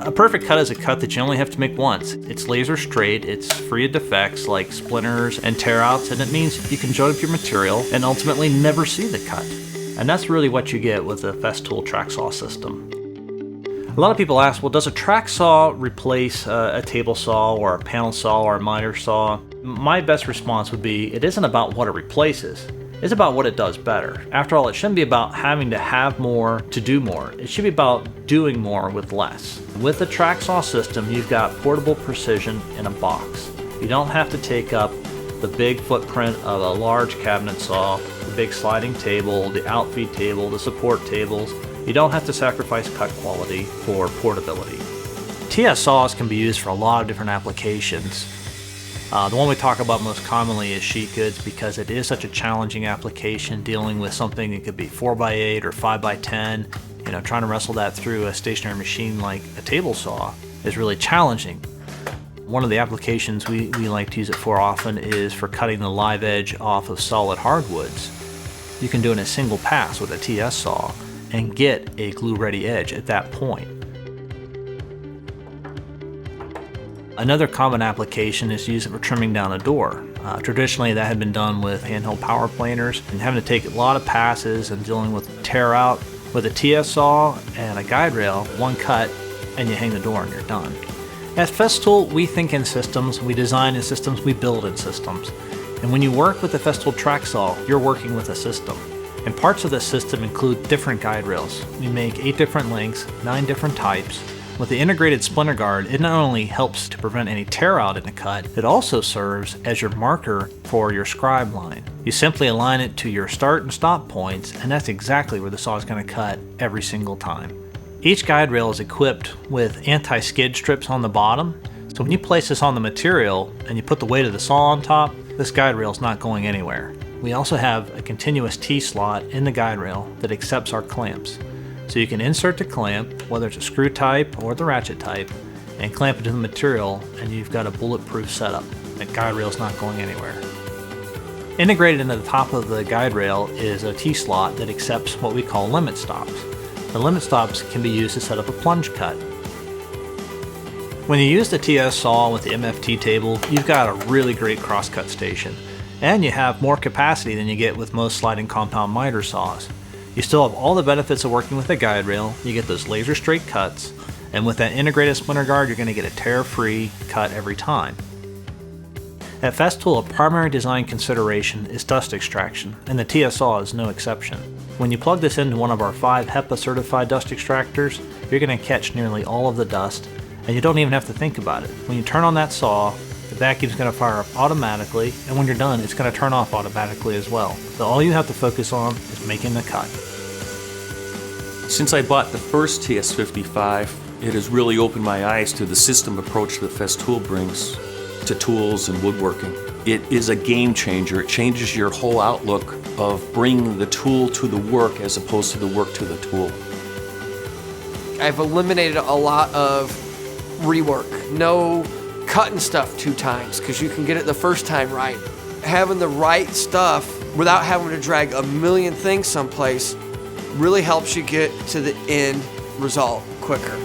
A perfect cut is a cut that you only have to make once. It's laser straight, it's free of defects like splinters and tear-outs, and it means you can joint up your material and ultimately never see the cut. And that's really what you get with the Festool Tracksaw system. A lot of people ask, well, does a track saw replace a table saw or a panel saw or a miter saw? My best response would be, it isn't about what it replaces. It's about what it does better. After all, it shouldn't be about having to have more to do more. It should be about doing more with less. With the Tracksaw system, you've got portable precision in a box. You don't have to take up the big footprint of a large cabinet saw, the big sliding table, the outfeed table, the support tables. You don't have to sacrifice cut quality for portability. TS saws can be used for a lot of different applications. The one we talk about most commonly is sheet goods because it is such a challenging application, dealing with something that could be 4x8 or 5x10. Trying to wrestle that through a stationary machine like a table saw is really challenging. One of the applications we like to use it for often is for cutting the live edge off of solid hardwoods. You can do it in a single pass with a TS saw and get a glue-ready edge at that point. Another common application is to use it for trimming down a door. Traditionally, that had been done with handheld power planers and having to take a lot of passes and dealing with tear out. With a TS saw and a guide rail, one cut and you hang the door and you're done. At Festool, we think in systems, we design in systems, we build in systems. And when you work with the Festool Tracksaw, you're working with a system. And parts of this system include different guide rails. We make 8 different lengths, 9 different types. With the integrated splinter guard, it not only helps to prevent any tear out in the cut, it also serves as your marker for your scribe line. You simply align it to your start and stop points, and that's exactly where the saw is going to cut every single time. Each guide rail is equipped with anti-skid strips on the bottom, so when you place this on the material and you put the weight of the saw on top, this guide rail is not going anywhere. We also have a continuous T-slot in the guide rail that accepts our clamps. So you can insert the clamp, whether it's a screw type or the ratchet type, and clamp it to the material, and you've got a bulletproof setup. That guide rail is not going anywhere. Integrated into the top of the guide rail is a T-slot that accepts what we call limit stops. The limit stops can be used to set up a plunge cut. When you use the TS saw with the MFT table, you've got a really great crosscut station. And you have more capacity than you get with most sliding compound miter saws. You still have all the benefits of working with a guide rail. You get those laser straight cuts, and with that integrated splinter guard, you're going to get a tear-free cut every time. At Festool, a primary design consideration is dust extraction, and the TS saw is no exception. When you plug this into one of our 5 HEPA certified dust extractors, you're going to catch nearly all of the dust, and you don't even have to think about it. When you turn on that saw, the vacuum's going to fire up automatically, and when you're done, it's going to turn off automatically as well. So all you have to focus on is making the cut. Since I bought the first TS55, it has really opened my eyes to the system approach that Festool brings to tools and woodworking. It is a game changer. It changes your whole outlook of bringing the tool to the work as opposed to the work to the tool. I've eliminated a lot of rework. No cutting stuff 2 times because you can get it the first time right. Having the right stuff without having to drag a million things someplace really helps you get to the end result quicker.